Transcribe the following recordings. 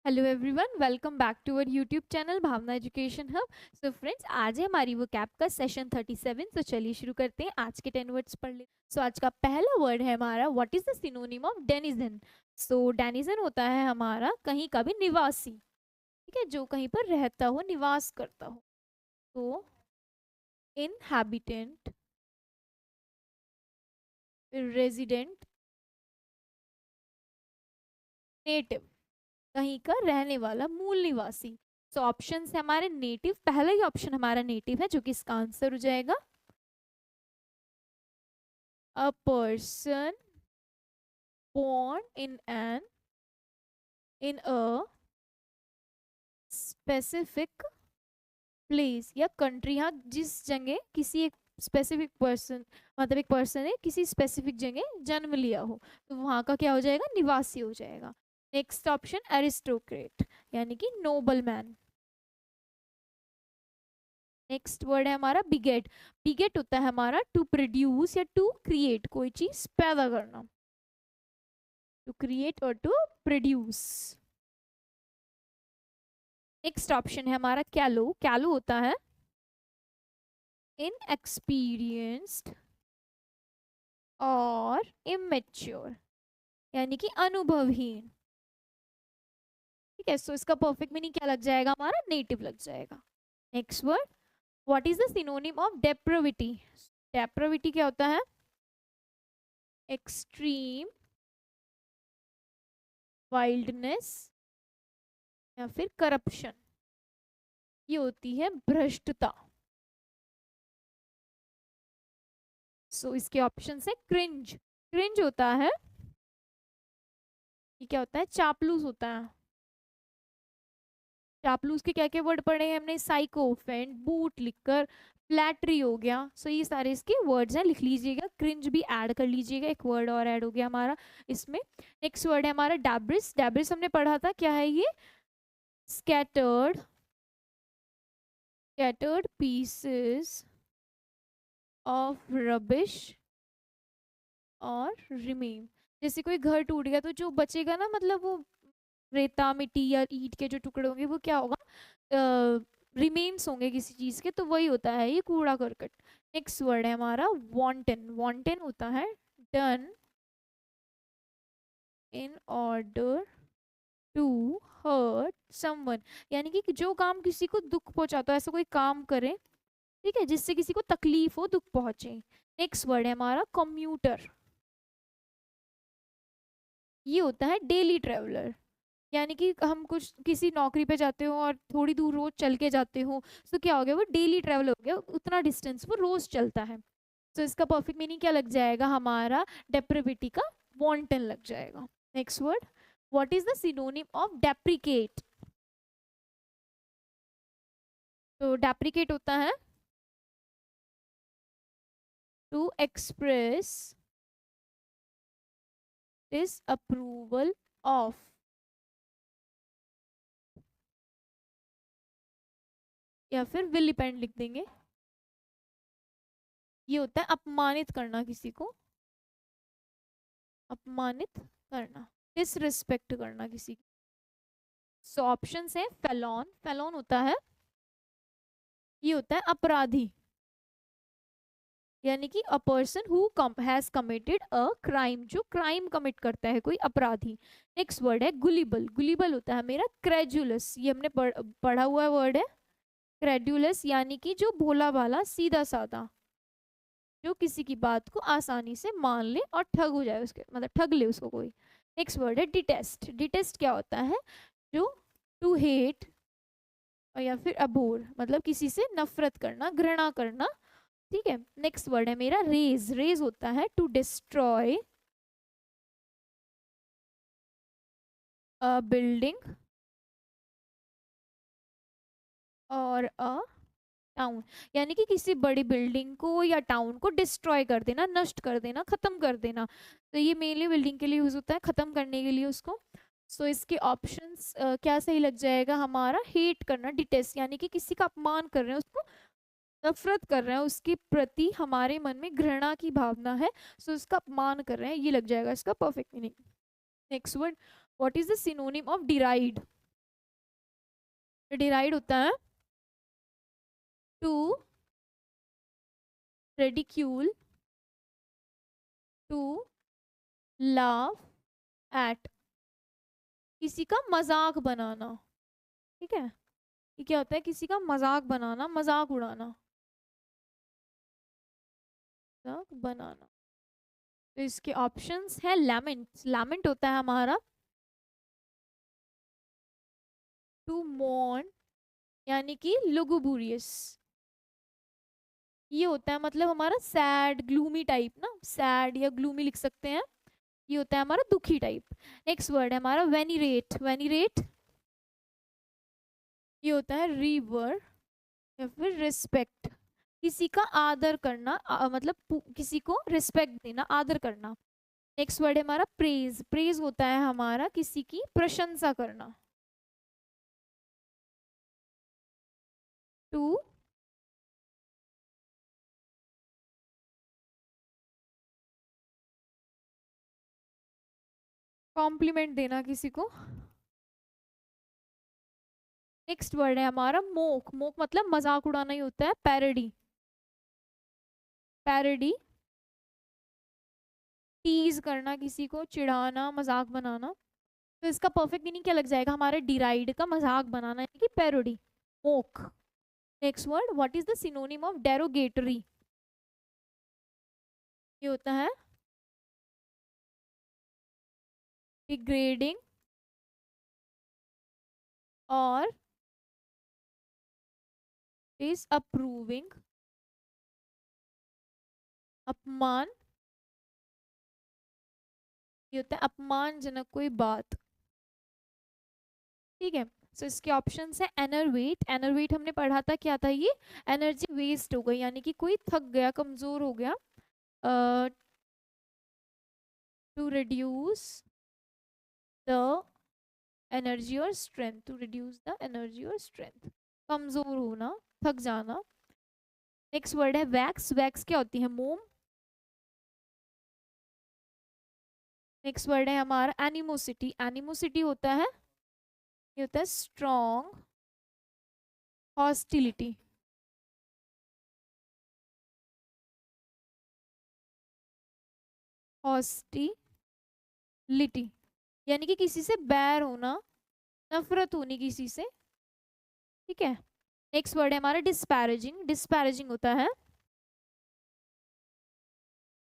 Hello everyone, welcome back to our YouTube channel Bhavna education hub. So friends, आज है हमारी वो कैप का सेशन 37। तो चलिए शुरू करते हैं, आज के 10 वर्ड्स पढ़ ले। सो आज का पहला वर्ड है हमारा, what is the synonym of denizen. So denizen होता है हमारा कहीं का भी निवासी, ठीक है, जो कहीं पर रहता हो, निवास करता हो। तो इनहैबिटेंट, रेजिडेंट, नेटिव, कहीं का रहने वाला, मूल निवासी। सो ऑप्शन है हमारे नेटिव, पहला ही ऑप्शन हमारा नेटिव है, जो कि इसका आंसर हो जाएगा। A person born in a specific place या कंट्री। हाँ, जिस जगह किसी एक स्पेसिफिक पर्सन, मतलब एक पर्सन ने किसी स्पेसिफिक जगह जन्म लिया हो, तो वहां का क्या हो जाएगा, निवासी हो जाएगा। नेक्स्ट ऑप्शन एरिस्टोक्रेट, यानी कि नोबल मैन। नेक्स्ट वर्ड है हमारा बिगेट। बिगेट होता है हमारा टू प्रोड्यूस या टू क्रिएट, कोई चीज पैदा करना, टू क्रिएट और टू प्रोड्यूस। नेक्स्ट ऑप्शन है हमारा कैलो। कैलो होता है इनएक्सपीरियंस्ड और इमेच्योर, यानी कि अनुभवहीन। ठीक है, सो इसका परफेक्ट मीनिंग क्या लग जाएगा, हमारा नेटिव लग जाएगा। Next word, what is the synonym of depravity. Depravity क्या होता है, एक्सट्रीम वाइल्डनेस या फिर करप्शन, ये होती है भ्रष्टता। सो इसके ऑप्शन है क्रिंज। क्रिंज होता है, ये क्या होता है, चापलूस होता है। चापलूस के क्या क्या वर्ड पढ़े हैं हमने, साइकोफेंट, बूट लिकर, फ्लैटरी हो गया। सो ये सारे इसके वर्ड्स हैं, लिख लीजिएगा। क्रिंज भी ऐड कर लीजिएगा, एक वर्ड और ऐड हो गया हमारा इसमें। नेक्स्ट वर्ड है हमारा डैब्रिस। डैब्रिस हमने पढ़ा था, क्या है ये, scattered, scattered pieces of rubbish और रिमेन। जैसे कोई घर टूट गया तो जो बचेगा ना, मतलब वो रेता मिट्टी या ईंट के जो टुकड़े होंगे, वो क्या होगा, रिमेन्स होंगे किसी चीज के, तो वही होता है ये कूड़ा करकट। नेक्स्ट वर्ड है हमारा वॉन्टन। वॉन्टन होता है done in order to hurt someone, यानी कि जो काम किसी को दुख पहुंचाता है, ऐसा कोई काम करे, ठीक है, जिससे किसी को तकलीफ हो, दुख पहुंचे। नेक्स्ट वर्ड है हमारा कम्यूटर। ये होता है डेली ट्रेवलर, यानी कि हम कुछ किसी नौकरी पे जाते हो और थोड़ी दूर रोज चल के जाते हो, तो क्या हो गया, वो डेली ट्रेवल हो गया, उतना डिस्टेंस वो रोज चलता है। तो इसका परफेक्ट मीनिंग क्या लग जाएगा, हमारा डेप्रिविटी का वॉन्टन लग जाएगा। Next word, what is the synonym of deprecate. तो डेप्रिकेट होता है टू एक्सप्रेस डिसअप्रूवल ऑफ, या फिर विल डिपेंड लिख देंगे। ये होता है अपमानित करना, किसी को अपमानित करना, डिसरिस्पेक्ट करना किसी की। सो ऑप्शन है फेलोन। फेलोन होता है, ये होता है अपराधी, यानी कि a person who has committed a crime, जो क्राइम कमिट करता है, कोई अपराधी। नेक्स्ट वर्ड है गुलिबल। गुलिबल होता है मेरा क्रेजुलस, ये हमने पढ़ा हुआ वर्ड है। क्रेडुलस यानी कि जो भोला भाला, सीधा साधा, जो किसी की बात को आसानी से मान ले और ठग हो जाए उसके, मतलब ठग ले उसको कोई। नेक्स्ट वर्ड है डिटेस्ट। डिटेस्ट क्या होता है, जो टू हेट या फिर अबोर, मतलब किसी से नफरत करना, घृणा करना। ठीक है, नेक्स्ट वर्ड है मेरा रेज। रेज होता है टू डिस्ट्रॉय अ बिल्डिंग और अ टाउन, यानी कि किसी बड़ी बिल्डिंग को या टाउन को डिस्ट्रॉय कर देना, नष्ट कर देना, खत्म कर देना। तो ये मेनली बिल्डिंग के लिए यूज होता है, खत्म करने के लिए उसको। सो इसके ऑप्शंस क्या सही लग जाएगा, हमारा हेट करना, डिटेस्ट, यानी कि किसी का अपमान कर रहे हैं, उसको नफरत कर रहे हैं, उसके प्रति हमारे मन में घृणा की भावना है, सो उसका अपमान कर रहे हैं, ये लग जाएगा इसका perfect meaning. Next word, what is the synonym of deride. Deride होता है to ridicule, to laugh at, किसी का मजाक बनाना। ठीक है, ये क्या होता है? किसी का मजाक बनाना, मजाक उड़ाना, मजाक बनाना। तो इसके ऑप्शंस है लैमेंट, लैमेंट होता है हमारा टू मॉर्न, यानी कि लुगुबुरियस, ये होता है मतलब हमारा सैड ग्लूमी टाइप ना, सैड या ग्लूमी लिख सकते हैं, ये होता है हमारा दुखी टाइप। नेक्स्ट वर्ड है हमारा वेनिरेट, वेनिरेट ये होता है रिवर या फिर रिस्पेक्ट, किसी का आदर करना, मतलब किसी को रिस्पेक्ट देना, आदर करना। नेक्स्ट वर्ड है हमारा प्रेज, प्रेज होता है हमारा किसी की प्रशंसा करना। टू कॉम्प्लीमेंट देना किसी को। नेक्स्ट वर्ड है हमारा मोक, मोक मतलब मजाक उड़ाना ही होता है, पैरोडी, पैरोडी टीज करना, किसी को चिढ़ाना, मजाक बनाना। तो इसका परफेक्ट मीनिंग क्या लग जाएगा हमारे डिराइड का, मजाक बनाना यानी कि parody, mock. Next word, what is the synonym of derogatory, ये होता है डिग्रेडिंग और इज अप्रूविंग, अपमान, ये होता है अपमानजनक कोई बात। ठीक है, सो इसके ऑप्शंस है एनरवेट, एनरवेट हमने पढ़ा था क्या था, ये एनर्जी वेस्ट हो गई, यानी कि कोई थक गया, कमजोर हो गया। टू रिड्यूस द एनर्जी और strength, to reduce the energy और स्ट्रेंथ, कमजोर होना, थक जाना। नेक्स्ट वर्ड है वैक्स, वैक्स क्या होती है? मोम। नेक्स्ट वर्ड है हमारा एनिमोसिटी, एनिमोसिटी होता है, ये होता है स्ट्रॉन्ग हॉस्टिलिटी, हॉस्टिलिटी यानी कि किसी से बैर होना, नफरत होनी किसी से। ठीक है, नेक्स्ट वर्ड है हमारा डिस्पैरेजिंग, डिस्पैरेजिंग होता है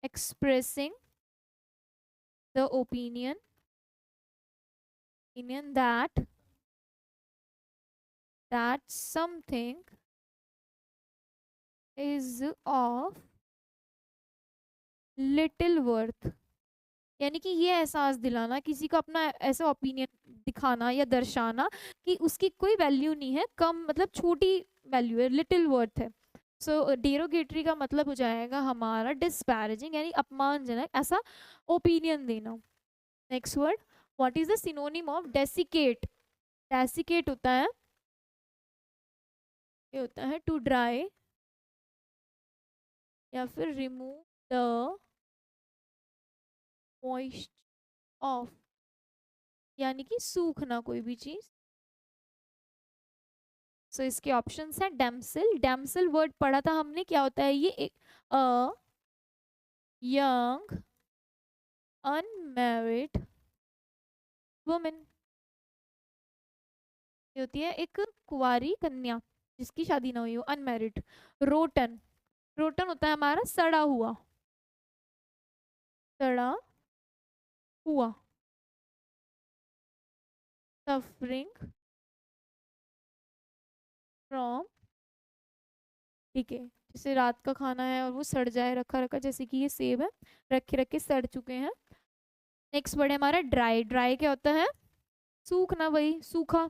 expressing the opinion, opinion that something is of little worth, यानी कि ये एहसास दिलाना, किसी का अपना ऐसा ओपिनियन दिखाना या दर्शाना कि उसकी कोई वैल्यू नहीं है, कम मतलब छोटी वैल्यू है, लिटिल वर्थ है। सो डेरोगेटरी का मतलब हो जाएगा हमारा डिस्पैरेजिंग, यानी अपमानजनक ऐसा ओपिनियन देना। Next word, what is the synonym of desiccate, desiccate होता है, ये होता है टू ड्राई या फिर रिमूव द मॉइस्ट ऑफ, यानी कि सूखना कोई भी चीज। सो इसके ऑप्शंस हैं डैम्सिल, डैम्सिल वर्ड पढ़ा था हमने, क्या होता है ये? एक यंग अनमैरिड वुमेन, ये होती है एक कुंवारी कन्या जिसकी शादी ना हुई हो, अनमैरिड। रोटन, रोटन होता है हमारा सड़ा हुआ, सड़ा हुआ। सफरिंग फ्रॉम, ठीक है, जैसे रात का खाना है और वो सड़ जाए रखा रखा, जैसे कि ये सेब है, रखे रखे सड़ चुके हैं। नेक्स्ट वर्ड है हमारा ड्राई, ड्राई क्या होता है? सूखना, वही सूखा,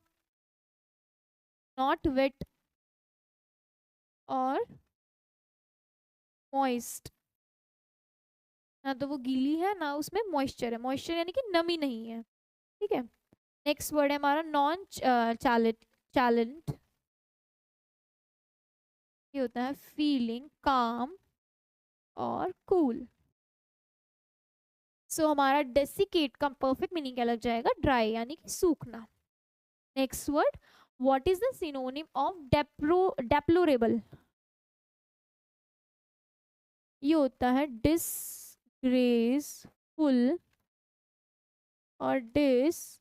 नॉट वेट और मॉइस्ट, ना तो वो गीली है ना उसमें मॉइस्चर है, मॉइस्चर यानी कि नमी नहीं है। ठीक है, नेक्स्ट वर्ड है हमारा नॉन चैलेंट, चैलेंट ये होता है फीलिंग काम और कूल। सो हमारा डेसिकेट का परफेक्ट मीनिंग क्या लग जाएगा? ड्राई यानी कि सूखना। Next word, what is the synonym of deplorable? ये होता है डिसग्रेसफुल और डिसऑनरेबल,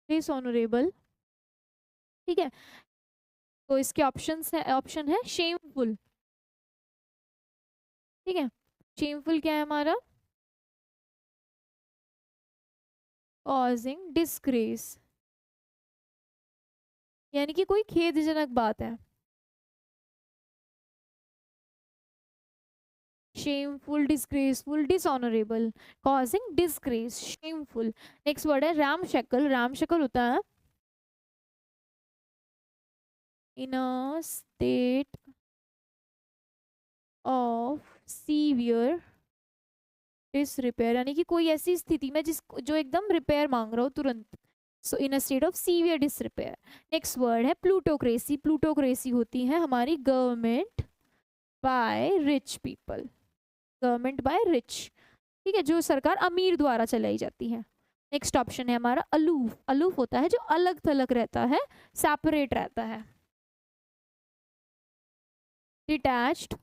डिसऑनरेबल। ठीक है, तो इसके ऑप्शन है शेमफुल। ठीक है, शेमफुल क्या है हमारा? कॉजिंग डिस्ग्रेस, यानी कि कोई खेदजनक बात है। Shameful, disgraceful, dishonourable, causing disgrace, shameful. Next word है रामशक्ल। रामशक्ल होता है इन अ स्टेट ऑफ सीवियर डिसरिपेयर, यानी कि कोई ऐसी स्थिति में जो एकदम रिपेयर मांग रहा हो तुरंत। So in a state of severe disrepair. Next word है प्लूटोक्रेसी। प्लूटोक्रेसी होती है हमारी government by rich people, government by rich. ठीक है, जो सरकार अमीर द्वारा चलाई जाती है। नेक्स्ट ऑप्शन है हमारा अलूफ। अलूफ होता है जो अलग थलग रहता है, सेपरेट रहता है। डिटैच्ड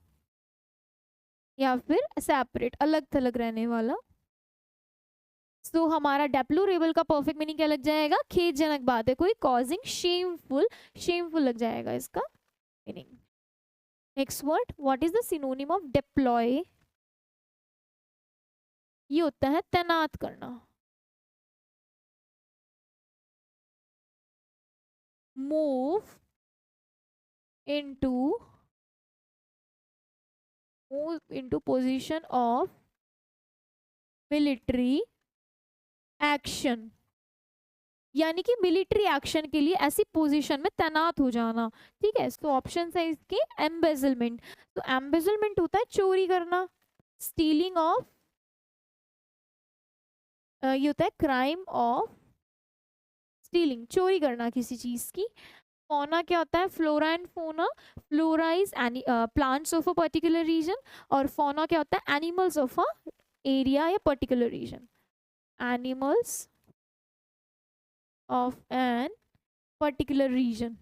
या फिर सेपरेट, अलग थलग रहने वाला। तो हमारा डेप्लोरेबल का परफेक्ट मीनिंग क्या लग जाएगा? खेदजनक बात है कोई, कॉजिंग शेमफुल, शेमफुल लग जाएगा इसका meaning. Next word, what is the synonym of deploy? ये होता है तैनात करना। Move into, move into position of military action, यानी कि मिलिट्री एक्शन के लिए ऐसी पोजीशन में तैनात हो जाना। ठीक है, तो ऑप्शन है इसके एम्बेजलमेंट। तो एम्बेजलमेंट होता है चोरी करना, स्टीलिंग ऑफ, ये होता है क्राइम ऑफ स्टीलिंग, चोरी करना किसी चीज की। फोना क्या होता है? Flora and fauna. Flora is plants of a particular region, और फोना क्या होता है? एनिमल्स ऑफ अ एरिया या particular region. Animals of an particular region,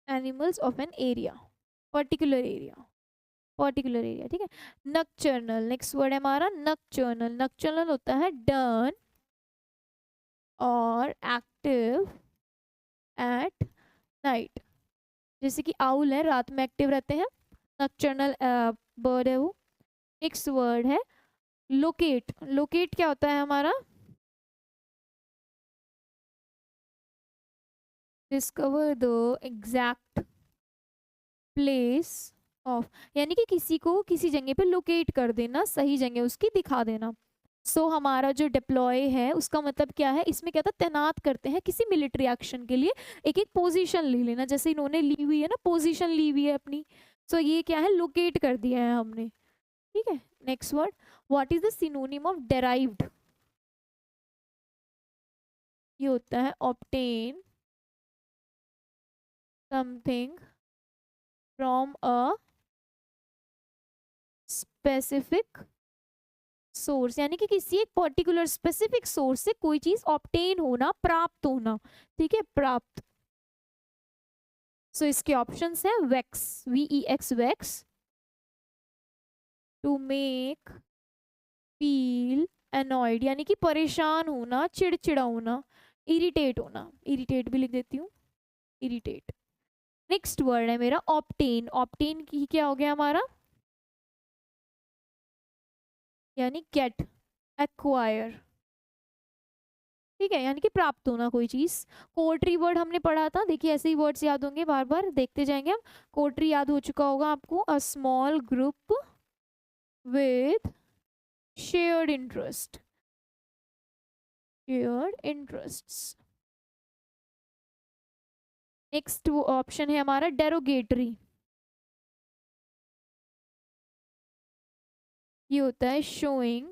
animals of an area, particular area, particular area. ठीक है, नक्चर्नल। नेक्स्ट वर्ड है हमारा नक्चर्नल। नक्चर्नल होता है डर्न और एक्टिव एट नाइट, जैसे कि आउल है, रात में एक्टिव रहते हैं, नक्चर्नल बर्ड है वो। नेक्स्ट वर्ड है लोकेट। लोकेट क्या होता है हमारा? Discover the exact place of, यानी कि किसी को किसी जगह पे लोकेट कर देना, सही जगह उसकी दिखा देना। हमारा जो डिप्लॉय है उसका मतलब क्या है? इसमें क्या था? तैनात करते हैं किसी मिलिट्री एक्शन के लिए, एक एक पोजीशन ले लेना, जैसे इन्होंने ली हुई है ना, पोजीशन ली हुई है अपनी। ये क्या है? लोकेट कर दिया है हमने। ठीक है, next word, what is the synonym of derived? ये होता है obtain something from a specific source, यानी कि किसी एक पर्टिकुलर स्पेसिफिक सोर्स से कोई चीज ऑब्टेन होना, प्राप्त होना। ठीक है, प्राप्त। इसके ऑप्शंस हैं vex, VEX, vex, to make, feel annoyed, यानी कि परेशान होना, चिड़चिड़ा होना, इरिटेट होना, इरिटेट भी लिख देती हूँ, इरिटेट। नेक्स्ट वर्ड है मेरा ऑब्टेन। ऑब्टेन की क्या हो गया हमारा? यानी गेट, एक्वायर। ठीक है, यानी कि प्राप्त होना कोई चीज। कोर्टरी वर्ड हमने पढ़ा था, देखिए ऐसे ही वर्ड्स याद होंगे, बार बार देखते जाएंगे हम। कोर्टरी याद हो चुका होगा आपको, a small group with shared interest, shared interests. Next option है हमारा डेरोगेटरी। ये होता है शोइंग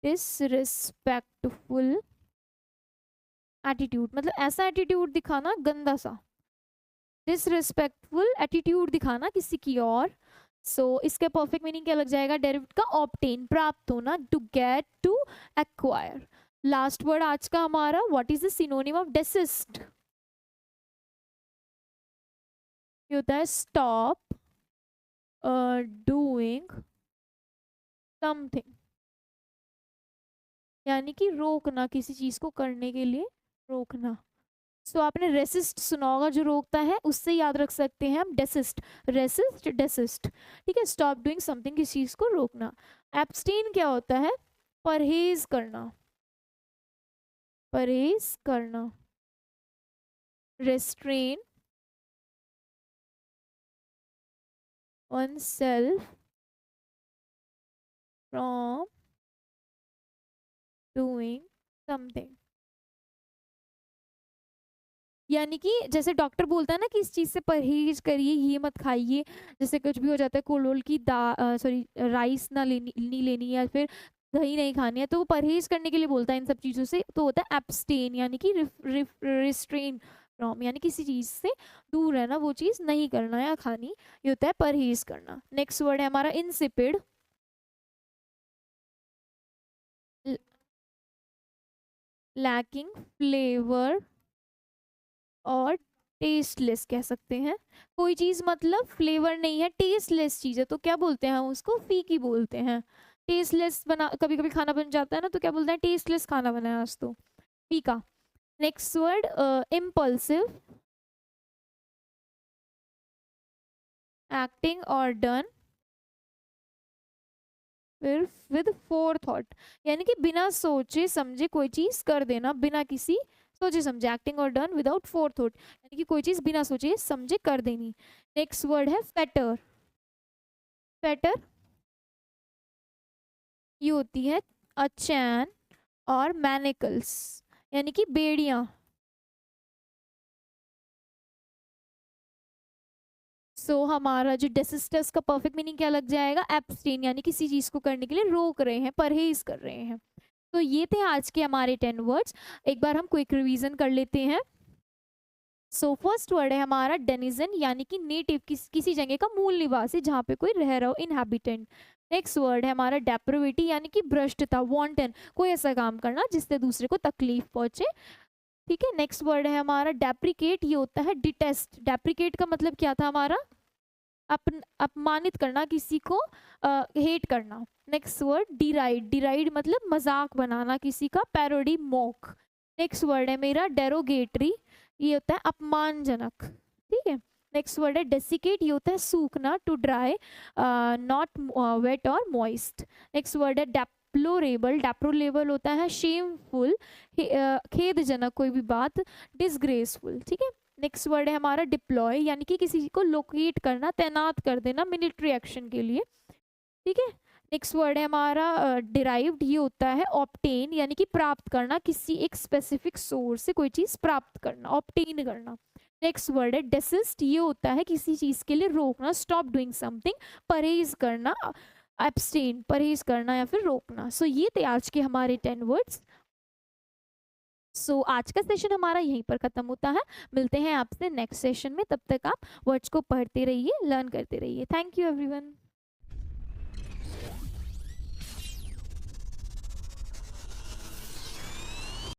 डिसरिस्पेक्टफुल एटीट्यूड, मतलब ऐसा एटीट्यूड दिखाना गंदा सा, डिसरिस्पेक्टफुल एटीट्यूड दिखाना किसी की और। इसके परफेक्ट मीनिंग क्या लग जाएगा डेरिवेटिव का? ऑब्टेन, प्राप्त होना, to get, to acquire. Last word आज का हमारा, what is the synonym of desist? ये होता है स्टॉप डूइंग समथिंग, यानी कि रोकना, किसी चीज को करने के लिए रोकना। आपने रेसिस्ट सुना होगा, जो रोकता है, उससे याद रख सकते हैं हम डेसिस्ट, रेसिस्ट डेसिस्ट। ठीक है, स्टॉप डूइंग समथिंग, किसी चीज को रोकना। एब्सटेन क्या होता है? परहेज करना, परहेज करना। Restrain oneself from doing something, यानी कि जैसे डॉक्टर बोलता है ना कि इस चीज से परहेज करिए, ये मत खाइए, जैसे कुछ भी हो जाता है, कोलोल की सॉरी राइस ना लेनी, नहीं लेनी, या फिर दही नहीं खानी है, तो वो परहेज करने के लिए बोलता है इन सब चीजों से, तो होता है एब्सटेन, यानी कि रिस्ट्रेन फ्रॉम, यानी किसी चीज से दूर रहना, वो चीज नहीं करना या खानी, ये होता है परहेज करना। नेक्स्ट वर्ड है हमारा इंसिपिड, लैकिंग फ्लेवर और टेस्टलेस कह सकते हैं। कोई चीज मतलब फ्लेवर नहीं है, टेस्टलेस चीज है, तो क्या बोलते हैं हम उसको? फीकी बोलते हैं। टेस्टलेस बना, कभी कभी खाना बन जाता है ना, तो क्या बोलते हैं? टेस्टलेस खाना बनाया आज तो, फीका। नेक्स्ट वर्ड इम्पल्सिव, एक्टिंग और डन फिर विद फोरथॉट, यानी कि बिना सोचे समझे कोई चीज कर देना, बिना किसी सोचे समझे, एक्टिंग और डन विदाउट फोरथॉट, यानी कि कोई चीज बिना सोचे समझे कर देनी। नेक्स्ट वर्ड है फेटर, फेटर ये होती है अ चैन और मैनिकल्स, यानी कि बेड़ियां। हमारा जो डेसिस्टस का परफेक्ट मीनिंग क्या लग जाएगा? एब्सटेन, यानी किसी चीज को करने के लिए रोक रहे हैं, परहेज कर रहे हैं। तो ये थे आज के हमारे 10 वर्ड्स। एक बार हम क्विक रिवीजन कर लेते हैं। फर्स्ट वर्ड है हमारा डेनिजन, यानी कि नेटिव, किसी जगह का मूल निवासी, जहाँ पे कोई रह रहा हो, इनहैबिटेंट। नेक्स्ट वर्ड है हमारा डेप्रिविटी, यानी कि भ्रष्टता, वांटन, कोई ऐसा काम करना जिससे दूसरे को तकलीफ पहुंचे। ठीक है, नेक्स्ट वर्ड है हमारा डेप्रिकेट, ये होता है डिटेस्ट। डेप्रिकेट का मतलब क्या था हमारा? अपमानित करना, किसी को हेट करना। नेक्स्ट वर्ड डिराइड, डिराइड मतलब मजाक बनाना किसी का, पैरोडी, मॉक। नेक्स्ट वर्ड है मेरा डेरोगेटरी, ये होता है अपमानजनक। ठीक है, नेक्स्ट वर्ड है डेसिकेट, ये होता है सूखना, टू ड्राई, नॉट वेट और मॉइस्ट। नेक्स्ट वर्ड है डेप्लोरेबल, डेप्लोरेबल होता है शेमफुल, खेदजनक कोई भी बात, डिसग्रेसफुल। ठीक है, नेक्स्ट वर्ड है हमारा डिप्लॉय, यानी कि किसी को लोकेट करना, तैनात कर देना मिलिट्री एक्शन के लिए। ठीक है, नेक्स्ट वर्ड है हमारा डिराइव्ड, ये होता है ऑब्टेन, यानी कि प्राप्त करना, किसी एक स्पेसिफिक सोर्स से कोई चीज प्राप्त करना, ऑब्टेन करना। नेक्स्ट वर्ड है डेसिस्ट, ये होता है किसी चीज के लिए रोकना, स्टॉप डूइंग समथिंग, परहेज करना, एब्सटेन परहेज करना या फिर रोकना। ये थे आज के हमारे 10 वर्ड्स। आज का सेशन हमारा यहीं पर खत्म होता है। मिलते हैं आपसे नेक्स्ट सेशन में, तब तक आप वर्ड्स को पढ़ते रहिए, लर्न करते रहिए। Thank you everyone.